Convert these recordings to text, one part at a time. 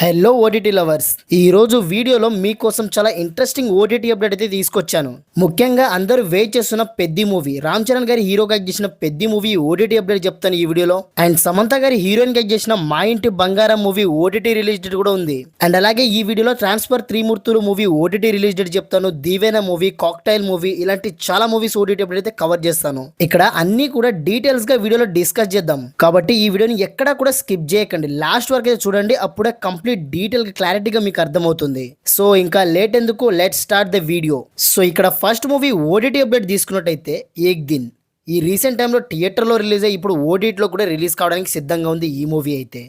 Hello OTT lovers, ఈరోజు వీడియోలో మీకోసం చాలా ఇంట్రెస్టింగ్ ఓటీటీ అప్డేట్ అయితే తీసుకొచ్చాను. ముఖ్యంగా అందరూ వెయిట్ చేస్తున్న పెద్ది మూవీ, రామ్ చరణ్ గారి హీరోగా చేసిన పెద్ది మూవీ ఓటీటీ అప్డేట్ చెప్తాను ఈ వీడియోలో. అండ్ సమంత గారి హీరోయిన్ గా చేసిన మా ఇంటి బంగారం మూవీ ఓటీటీ రిలీజ్ డేట్ కూడా ఉంది. అండ్ అలాగే ఈ వీడియోలో ట్రాన్స్ఫర్ త్రిమూర్తులు మూవీ ఓటీటీ రిలీజ్ డేట్ చెప్తాను, దీవెన మూవీ, కాక్టైల్ మూవీ, ఇలాంటి చాలా మూవీస్ ఓటీటీ అప్డేట్ అయితే కవర్ చేస్తాను. ఇక్కడ అన్ని కూడా డీటెయిల్స్ గా వీడియోలో డిస్కస్ చేద్దాం. కాబట్టి ఈ వీడియోని ఎక్కడా కూడా స్కిప్ చేయకండి, లాస్ట్ వరకు అయితే చూడండి, అప్పుడే కంప్లీట్ డీటెయిల్ క్లారిటీగా మీకు అర్థమవుతుంది. సో ఇంకా లేట్ ఎందుకు, let start the video. So ఇక్కడ ఫస్ట్ మూవీ ఓటీటీ అప్డేట్ తీసుకున్నట్టయితే ఏక్ దిన్. ఈ రీసెంట్ టైంలో థియేటర్లో రిలీజ్ అయ్యి ఇప్పుడు ఓటీటీలో కూడా రిలీజ్ కావడానికి సిద్ధంగా ఉంది ఈ మూవీ అయితే.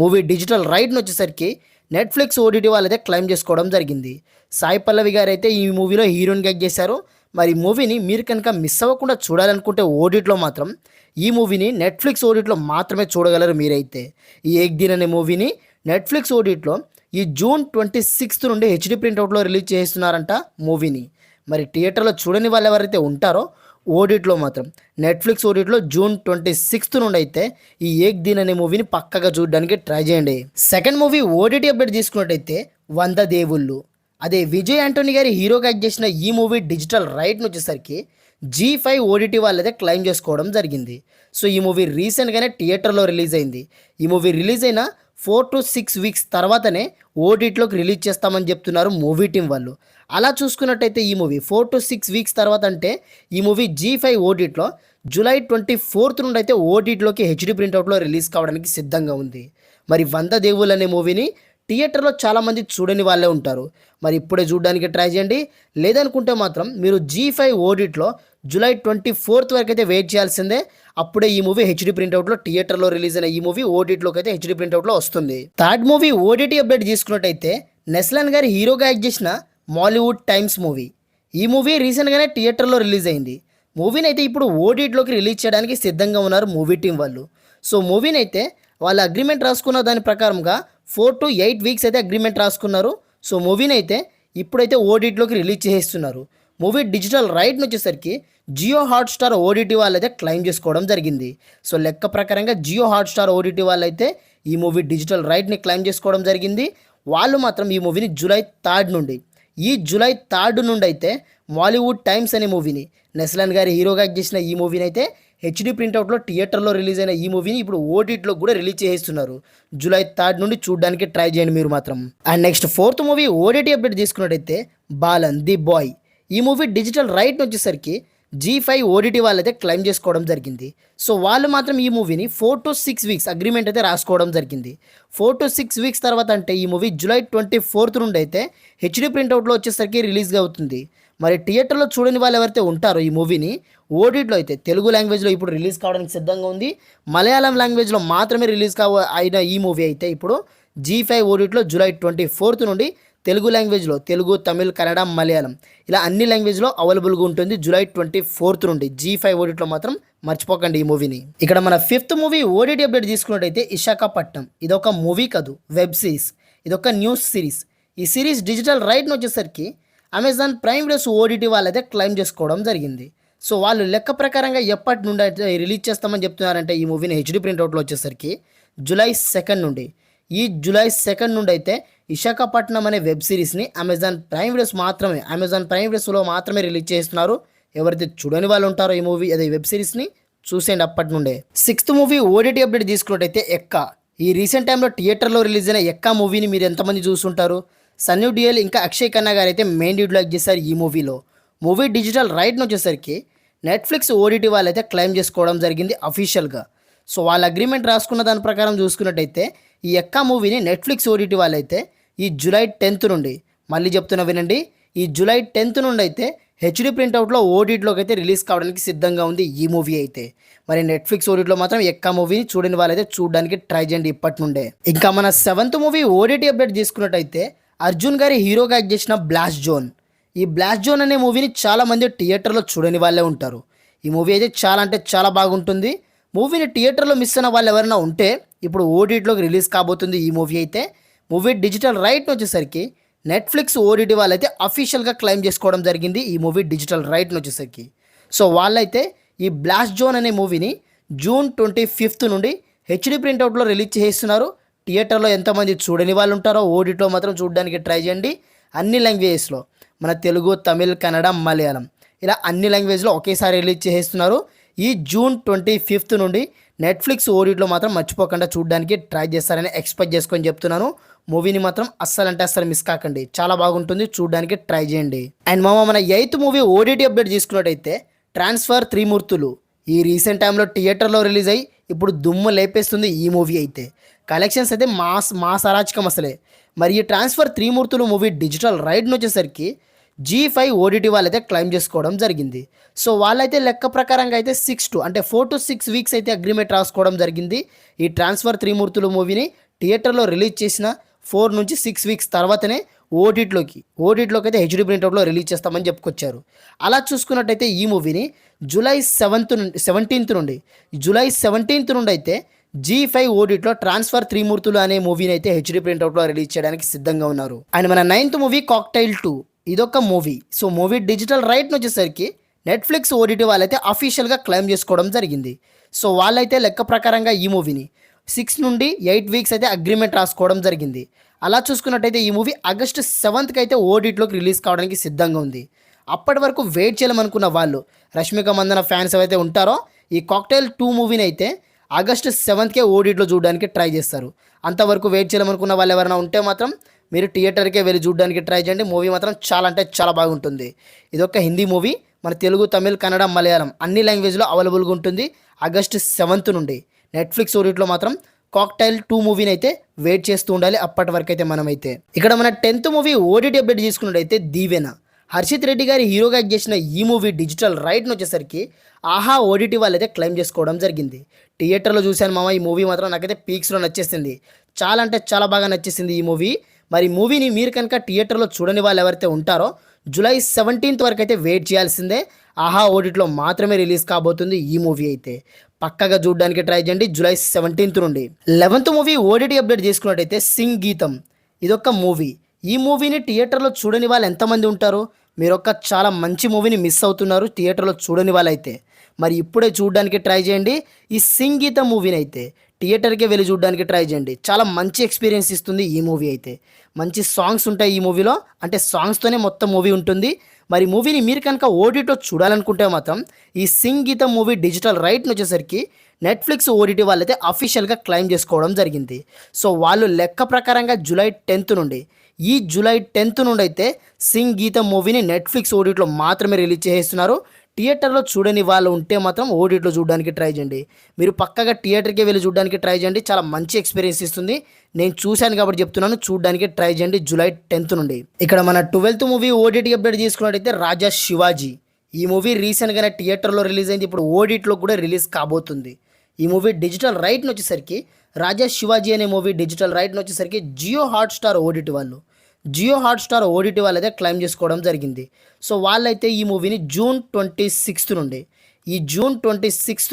మూవీ డిజిటల్ రైట్ని వచ్చేసరికి నెట్ఫ్లిక్స్ ఓటీటీ వాళ్ళైతే క్లైమ్ చేసుకోవడం జరిగింది. సాయి పల్లవి గారు అయితే ఈ మూవీలో హీరోయిన్ గా చేశారు. మరి మూవీని మీరు కనుక మిస్ అవ్వకుండా చూడాలనుకుంటే ఓటీటీలో మాత్రం ఈ మూవీని నెట్ఫ్లిక్స్ ఓటీటీలో మాత్రమే చూడగలరు మీరైతే. ఈ ఏక్ దిన్ అనే మూవీని నెట్ఫ్లిక్స్ ఓటీటీలో ఈ జూన్ 26 నుండి హెచ్డి ప్రింట్అవుట్లో రిలీజ్ చేస్తున్నారంట మూవీని. మరి థియేటర్లో చూడని వాళ్ళు ఎవరైతే ఉంటారో ఓటీటీలో మాత్రం నెట్ఫ్లిక్స్ ఓటీటీలో జూన్ 26 నుండి అయితే ఈ ఏక్ దిన్ అనే మూవీని పక్కగా చూడడానికి ట్రై చేయండి. సెకండ్ మూవీ ఓటీటీ అప్డేట్ తీసుకున్నట్టయితే 100 దేవుళ్ళు. అదే విజయ్ యాంటోనీ గారి హీరోగా యాక్ట్ చేసిన ఈ మూవీ డిజిటల్ రైట్ని వచ్చేసరికి G5 ఓటీటీ వాళ్ళైతే క్లైమ్ చేసుకోవడం జరిగింది. సో ఈ మూవీ రీసెంట్గానే థియేటర్లో రిలీజ్ అయింది. ఈ మూవీ రిలీజ్ అయిన 4 to 6 వీక్స్ తర్వాతనే ఓటీటీలోకి రిలీజ్ చేస్తామని చెప్తున్నారు మూవీ టీం వాళ్ళు. అలా చూసుకున్నట్టయితే ఈ మూవీ 4 to 6 వీక్స్ తర్వాత అంటే ఈ మూవీ G5 ఓటీటీలో జూలై 24 నుండి అయితే ఓటీటీలోకి హెచ్డి ప్రింట్అవుట్లో రిలీజ్ కావడానికి సిద్ధంగా ఉంది. మరి 100 దేవుళ్ళు అనే మూవీని థియేటర్లో చాలామంది చూడని వాళ్ళే ఉంటారు. మరి ఇప్పుడే చూడడానికి ట్రై చేయండి, లేదనుకుంటే మాత్రం మీరు G5 ఓటీటీలో జూలై 24 వరకు అయితే వెయిట్ చేయాల్సిందే. అప్పుడే ఈ మూవీ హెచ్డి ప్రింట్అవుట్లో థియేటర్లో రిలీజ్ అయిన ఈ మూవీ ఓటీటీలోకి అయితే హెచ్డి ప్రింట్అవుట్లో వస్తుంది. థర్డ్ మూవీ ఓటీటీ అప్డేట్ తీసుకున్నట్టయితే నెస్లాన్ గారి హీరోగా యాక్ట్ చేసిన మాలీవుడ్ టైమ్స్ మూవీ. ఈ మూవీ రీసెంట్గానే థియేటర్లో రిలీజ్ అయింది. మూవీని అయితే ఇప్పుడు ఓటీటీలోకి రిలీజ్ చేయడానికి సిద్ధంగా ఉన్నారు మూవీ టీం వాళ్ళు. సో మూవీని అయితే వాళ్ళ అగ్రిమెంట్ రాసుకున్న దాని ప్రకారంగా 4 to 8 వీక్స్ అయితే అగ్రిమెంట్ రాసుకున్నారు. సో మూవీని అయితే ఇప్పుడైతే ఓటీటీలోకి రిలీజ్ చేస్తున్నారు. మూవీ డిజిటల్ రైట్ని వచ్చేసరికి జియో హాట్స్టార్ ఓటీటీ వాళ్ళైతే క్లైమ్ చేసుకోవడం జరిగింది. సో లెక్క ప్రకారంగా జియో హాట్స్టార్ ఓటీటీ వాళ్ళైతే ఈ మూవీ డిజిటల్ రైట్ని క్లైమ్ చేసుకోవడం జరిగింది. వాళ్ళు మాత్రం ఈ మూవీని జూలై 3 నుండి జూలై 3 నుండి అయితే మాలీవుడ్ టైమ్స్ అనే మూవీని, నెస్లాన్ గారి హీరోగా చేసిన ఈ మూవీని అయితే హెచ్డి ప్రింట్అవుట్లో థియేటర్లో రిలీజ్ అయిన ఈ మూవీని ఇప్పుడు ఓటీటీలో కూడా రిలీజ్ చేస్తున్నారు. జూలై 3 నుండి చూడడానికి ట్రై చేయండి మీరు మాత్రం. And next fourth movie OTT update తీసుకున్నట్టయితే బాలన్ ది బాయ్. ఈ మూవీ డిజిటల్ రైట్ వచ్చేసరికి G5 ఓటీటీ వాళ్ళైతే క్లైమ్ చేసుకోవడం జరిగింది. సో వాళ్ళు మాత్రం ఈ మూవీని 4 to 6 వీక్స్ అగ్రిమెంట్ అయితే రాసుకోవడం జరిగింది. 4 to 6 వీక్స్ తర్వాత అంటే ఈ మూవీ జూలై 24 నుండి అయితే హెచ్డి ప్రింట్అవుట్లో వచ్చేసరికి రిలీజ్గా అవుతుంది. మరి థియేటర్లో చూడని వాళ్ళు ఎవరైతే ఉంటారో ఈ మూవీని ఓటీటీలో అయితే తెలుగు లాంగ్వేజ్లో ఇప్పుడు రిలీజ్ కావడానికి సిద్ధంగా ఉంది. మలయాళం లాంగ్వేజ్లో మాత్రమే రిలీజ్ అయిన ఈ మూవీ అయితే ఇప్పుడు G5 ఓటీటీలో జూలై 24 నుండి తెలుగు లాంగ్వేజ్లో తెలుగు, తమిళ్, కన్నడ, మలయాళం ఇలా అన్ని లాంగ్వేజ్లో అవైలబుల్గా ఉంటుంది జూలై 24 నుండి. G5 ఓటీటీలో మాత్రం మర్చిపోకండి ఈ మూవీని. ఇక్కడ మన ఫిఫ్త్ మూవీ ఓటీటీ అప్డేట్ తీసుకున్నట్టయితే విశాఖపట్నం. ఇదొక మూవీ కాదు, వెబ్ సిరీస్. ఇదొక న్యూస్ సిరీస్. ఈ సిరీస్ డిజిటల్ రైట్ని వచ్చేసరికి అమెజాన్ ప్రైమ్ వీడియోస్ ఓటీటీ వాళ్ళైతే క్లైమ్ చేసుకోవడం జరిగింది. సో వాళ్ళు లెక్క ప్రకారంగా ఎప్పటి నుండి అయితే రిలీజ్ చేస్తామని చెప్తున్నారంటే ఈ మూవీని హెచ్డి ప్రింట్అవుట్లో వచ్చేసరికి జూలై 2 నుండి జూలై 2 నుండి అయితే విశాఖపట్నం అనే వెబ్ సిరీస్ని అమెజాన్ ప్రైమ్ వీడియోస్లో మాత్రమే రిలీజ్ చేస్తున్నారు. ఎవరైతే చూడని వాళ్ళు ఉంటారో ఈ మూవీ అదే వెబ్ సిరీస్ని చూసేయండి అప్పటి నుండే. సిక్స్త్ మూవీ ఓటీటీ అప్డేట్ తీసుకున్నట్టయితే ఎక్క. ఈ రీసెంట్ టైంలో థియేటర్లో రిలీజ్ అయిన ఎక్క మూవీని మీరు ఎంతమంది చూస్తుంటారు? సన్నీ డియోల్ ఇంకా అక్షయ్ ఖన్నా గారు అయితే మెయిన్ లీడ్లో యాక్ట్ చేశారు ఈ మూవీలో. మూవీ డిజిటల్ రైట్ని వచ్చేసరికి నెట్ఫ్లిక్స్ ఓటీటీ వాళ్ళైతే క్లైమ్ చేసుకోవడం జరిగింది అఫీషియల్గా. సో వాళ్ళ అగ్రిమెంట్ రాసుకున్న దాని ప్రకారం చూసుకున్నట్టయితే ఈ ఎక్క మూవీని నెట్ఫ్లిక్స్ ఓటీటీ వాళ్ళైతే ఈ జూలై 10 నుండి, మళ్ళీ చెప్తున్నా వినండి, ఈ జూలై 10 నుండి అయితే హెచ్డి ప్రింట్అవుట్లో ఓటీటీలోకి అయితే రిలీజ్ కావడానికి సిద్ధంగా ఉంది ఈ మూవీ అయితే. మరి నెట్ఫ్లిక్స్ ఓటీటీలో మాత్రం ఎక్క మూవీని చూడని వాళ్ళైతే చూడడానికి ట్రై చేయండి ఇప్పటి నుండే. ఇంకా మన సెవెంత్ మూవీ ఓటీటీ అప్డేట్ తీసుకున్నట్టయితే అర్జున్ గారి హీరోగా యాక్ట్ చేసిన బ్లాస్ట్ జోన్. ఈ బ్లాస్ట్ జోన్ అనే మూవీని చాలామంది థియేటర్లో చూడని వాళ్ళే ఉంటారు. ఈ మూవీ అయితే చాలా అంటే చాలా బాగుంటుంది. మూవీని థియేటర్లో మిస్ అయిన వాళ్ళు ఎవరైనా ఉంటే ఇప్పుడు ఓటీటీలోకి రిలీజ్ కాబోతుంది ఈ మూవీ అయితే. మూవీ డిజిటల్ రైట్ వచ్చేసరికి నెట్ఫ్లిక్స్ ఓటీటీ వాళ్ళైతే అఫీషియల్గా క్లైమ్ చేసుకోవడం జరిగింది ఈ మూవీ డిజిటల్ రైట్ని వచ్చేసరికి. సో వాళ్ళైతే ఈ బ్లాస్ట్ జోన్ అనే మూవీని జూన్ 25 నుండి హెచ్డి ప్రింట్అవుట్లో రిలీజ్ చేస్తున్నారు. థియేటర్లో ఎంతమంది చూడని వాళ్ళు ఉంటారో ఓటీటీలో మాత్రం చూడడానికి ట్రై చేయండి. అన్ని లాంగ్వేజెస్లో మన తెలుగు, తమిళ్, కన్నడ, మలయాళం ఇలా అన్ని లాంగ్వేజ్లో ఒకేసారి రిలీజ్ చేస్తున్నారు. ఈ జూన్ 25 నుండి నెట్ఫ్లిక్స్ ఓటీటీలో మాత్రం మర్చిపోకుండా చూడడానికి ట్రై చేస్తారని ఎక్స్పెక్ట్ చేసుకొని చెప్తున్నాను. మూవీని మాత్రం అస్సలు మిస్ కాకండి, చాలా బాగుంటుంది, చూడడానికి ట్రై చేయండి. అండ్ మన 8th మూవీ ఓటీటీ అప్డేట్ తీసుకున్నట్టయితే ట్రాన్స్ఫర్ త్రిమూర్తులు ఈ రీసెంట్ టైంలో థియేటర్లో రిలీజ్ అయ్యి ఇప్పుడు దుమ్ము లేపేస్తుంది. ఈ మూవీ అయితే కలెక్షన్స్ అయితే మాస్ అరాచకం అసలే. మరి ఈ ట్రాన్స్ఫర్ త్రిమూర్తులు మూవీ డిజిటల్ రైట్ని వచ్చేసరికి G5 ఓటీటీ వాళ్ళైతే క్లైమ్ చేసుకోవడం జరిగింది. సో వాళ్ళైతే లెక్క ప్రకారంగా అయితే 4 to 6 వీక్స్ అయితే అగ్రిమెంట్ రాసుకోవడం జరిగింది. ఈ ట్రాన్స్ఫర్ త్రిమూర్తులు మూవీని థియేటర్లో రిలీజ్ చేసిన 4 నుంచి 6 వీక్స్ తర్వాతనే ఓటీటీలోకి అయితే హెచ్డీ ప్రింట్అవుట్లో రిలీజ్ చేస్తామని చెప్పుకొచ్చారు. అలా చూసుకున్నట్టయితే ఈ మూవీని జూలై 17th నుండి అయితే G5 ఓటీటీలో ట్రాన్స్ఫర్ త్రిమూర్తులు అనే మూవీని అయితే హెచ్డీ ప్రింట్అవుట్లో రిలీజ్ చేయడానికి సిద్ధంగా ఉన్నారు. అండ్ మన 9th మూవీ కాక్టైల్ 2 ఇదొక మూవీ. సో మూవీ డిజిటల్ రైట్ని వచ్చేసరికి నెట్ఫ్లిక్స్ ఓటీటీ వాళ్ళైతే అఫీషియల్గా క్లెయిమ్ చేసుకోవడం జరిగింది. సో వాళ్ళైతే లెక్క ప్రకారంగా ఈ మూవీని 6 నుండి 8 వీక్స్ అయితే అగ్రిమెంట్ రాసుకోవడం జరిగింది. అలా చూసుకున్నట్టయితే ఈ మూవీ August 7th అయితే ఓటీటీలోకి రిలీజ్ కావడానికి సిద్ధంగా ఉంది. అప్పటి వరకు వెయిట్ చేయాలనుకున్న వాళ్ళు, రష్మిక మందన ఫ్యాన్స్ ఏవైతే ఉంటారో ఈ కాక్టైల్ 2 మూవీని అయితే August 7th ఓటీటీలో చూడడానికి ట్రై చేస్తారు. అంతవరకు వెయిట్ చేయాలనుకున్న వాళ్ళు ఎవరైనా ఉంటే మాత్రం మీరు థియేటర్కే వెళ్ళి చూడడానికి ట్రై చేయండి. మూవీ మాత్రం చాలా అంటే చాలా బాగుంటుంది. ఇదొక హిందీ మూవీ, మన తెలుగు, తమిళ్, కన్నడ, మలయాళం అన్ని లాంగ్వేజ్లో అవైలబుల్గా ఉంటుంది. August 7th నుండి నెట్ఫ్లిక్స్ ఓటీటీలో మాత్రం కాక్టైల్ 2 మూవీని అయితే వెయిట్ చేస్తూ ఉండాలి. అప్పటి వరకు అయితే మనమైతే ఇక్కడ మన 10th మూవీ ఓటీటీ అప్డేట్ తీసుకున్నట్టయితే దీవెన. హర్షిత్ రెడ్డి గారి హీరోగా చేసిన ఈ మూవీ డిజిటల్ రైట్ని వచ్చేసరికి ఆహా ఓటీటీ వాళ్ళైతే క్లెయిమ్ చేసుకోవడం జరిగింది. థియేటర్లో చూశాను ఈ మూవీ మాత్రం నాకైతే పీక్స్లో నచ్చేసింది. చాలా అంటే చాలా బాగా నచ్చేసింది ఈ మూవీ. మరి మూవీని మీరు కనుక థియేటర్లో చూడని వాళ్ళు ఎవరైతే ఉంటారో జూలై 17th వరకు అయితే వెయిట్ చేయాల్సిందే. ఆహా ఓటీటీలో మాత్రమే రిలీజ్ కాబోతుంది ఈ మూవీ అయితే. పక్కగా చూడడానికి ట్రై చేయండి జూలై 17th నుండి. 11th మూవీ ఓటీటీ అప్డేట్ చేసుకున్నట్టయితే సింగ్ గీతం ఇదొక మూవీ. ఈ మూవీని థియేటర్లో చూడని వాళ్ళు ఎంతమంది ఉంటారు? మీరు ఒక చాలా మంచి మూవీని మిస్ అవుతున్నారు థియేటర్లో చూడని వాళ్ళైతే. మరి ఇప్పుడే చూడడానికి ట్రై చేయండి ఈ సింగ్ గీతం మూవీని అయితే. థియేటర్కే వెళ్ళి చూడడానికి ట్రై చేయండి, చాలా మంచి ఎక్స్పీరియన్స్ ఇస్తుంది ఈ మూవీ అయితే. మంచి సాంగ్స్ ఉంటాయి ఈ మూవీలో, అంటే సాంగ్స్తోనే మొత్తం మూవీ ఉంటుంది. మరి మూవీని మీరు కనుక ఓటీటీలో చూడాలనుకుంటే మాత్రం ఈ సింగ్ గీతం మూవీ డిజిటల్ రైట్ని వచ్చేసరికి నెట్ఫ్లిక్స్ ఓటీటీ వాళ్ళైతే అఫీషియల్గా క్లెయిమ్ చేసుకోవడం జరిగింది. సో వాళ్ళు లెక్క ప్రకారంగా జూలై 10th నుండి అయితే సింగ్ గీతం మూవీని నెట్ఫ్లిక్స్ ఓటీటీలో మాత్రమే రిలీజ్ చేస్తున్నారు. థియేటర్లో చూడని వాళ్ళు ఉంటే మాత్రం ఓటీటీలో చూడడానికి ట్రై చేయండి. మీరు పక్కగా థియేటర్కి వెళ్ళి చూడడానికి ట్రై చేయండి, చాలా మంచి ఎక్స్పీరియన్స్ ఇస్తుంది. నేను చూశాను కాబట్టి చెప్తున్నాను, చూడడానికి ట్రై చేయండి జూలై 10th నుండి. ఇక్కడ మన 12th మూవీ ఓటీటీ అప్డేట్ చేసుకున్నట్టయితే రాజా శివాజీ. ఈ మూవీ రీసెంట్గానే థియేటర్లో రిలీజ్ అయింది, ఇప్పుడు ఓటీటీలో కూడా రిలీజ్ కాబోతుంది. ఈ మూవీ డిజిటల్ రైట్ని వచ్చేసరికి రాజా శివాజీ అనే మూవీ డిజిటల్ రైట్ని వచ్చేసరికి జియో హాట్స్టార్ ఓటీటీ వాళ్ళైతే క్లెయిమ్ చేసుకోవడం జరిగింది. సో వాళ్ళైతే ఈ మూవీని జూన్ 26th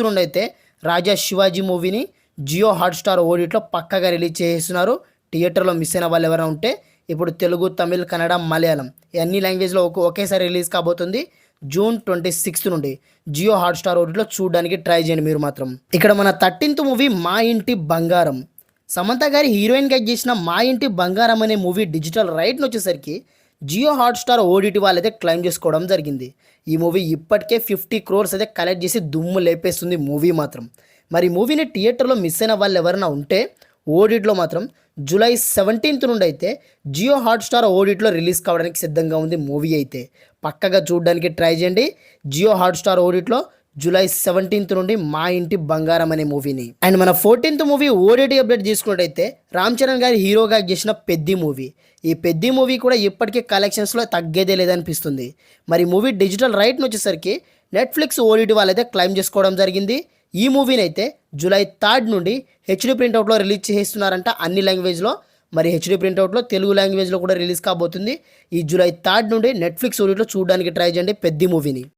నుండి అయితే రాజా శివాజీ మూవీని జియో హాట్స్టార్ ఓటీటీలో పక్కగా రిలీజ్ చేస్తున్నారు. థియేటర్లో మిస్ అయిన వాళ్ళు ఎవరైనా ఉంటే ఇప్పుడు తెలుగు, తమిళ్, కన్నడ, మలయాళం ఈ అన్ని లాంగ్వేజ్లో ఒకేసారి రిలీజ్ కాబోతుంది. జూన్ 26th నుండి జియో హాట్స్టార్ ఓటీటీలో చూడడానికి ట్రై చేయండి మీరు మాత్రం. ఇక్కడ మన 13th మూవీ మా ఇంటి బంగారం. సమంత గారి హీరోయిన్గా చేసిన మా ఇంటి బంగారం అనే మూవీ డిజిటల్ రైట్ని వచ్చేసరికి జియో హాట్స్టార్ ఓటీటీ వాళ్ళైతే క్లెయిమ్ చేసుకోవడం జరిగింది. ఈ మూవీ ఇప్పటికే 50 crores అయితే కలెక్ట్ చేసి దుమ్ము లేపేస్తుంది మూవీ మాత్రం. మరి మూవీని థియేటర్లో మిస్ అయిన వాళ్ళు ఎవరైనా ఉంటే ఓటీటీలో మాత్రం జూలై 17th నుండి అయితే జియో హాట్స్టార్ ఓటీటీలో రిలీజ్ కావడానికి సిద్ధంగా ఉంది మూవీ అయితే. పక్కగా చూడడానికి ట్రై చేయండి జియో హాట్స్టార్ ఓటీటీలో జూలై 17th నుండి మా ఇంటి బంగారం అనే మూవీని. అండ్ మన 14th మూవీ ఓటీటీ అప్డేట్ తీసుకున్నట్టయితే రామ్ చరణ్ గారి హీరోగా చేసిన పెద్ది మూవీ. ఈ పెద్ది మూవీ కూడా ఇప్పటికే కలెక్షన్స్లో తగ్గేదే లేదనిపిస్తుంది. మరి మూవీ డిజిటల్ రైట్ని వచ్చేసరికి నెట్ఫ్లిక్స్ ఓటీటీ వాళ్ళైతే క్లెయిమ్ చేసుకోవడం జరిగింది. ఈ మూవీని అయితే జూలై 3rd నుండి హెచ్డీ ప్రింట్అవుట్లో రిలీజ్ చేస్తున్నారంట అన్ని లాంగ్వేజ్లో. మరి హెచ్డీ ప్రింట్అవుట్లో తెలుగు లాంగ్వేజ్లో కూడా రిలీజ్ కాబోతుంది. ఈ జూలై 3rd నుండి నెట్ఫ్లిక్స్ ఓటీటీలో చూడడానికి ట్రై చేయండి పెద్ది మూవీని.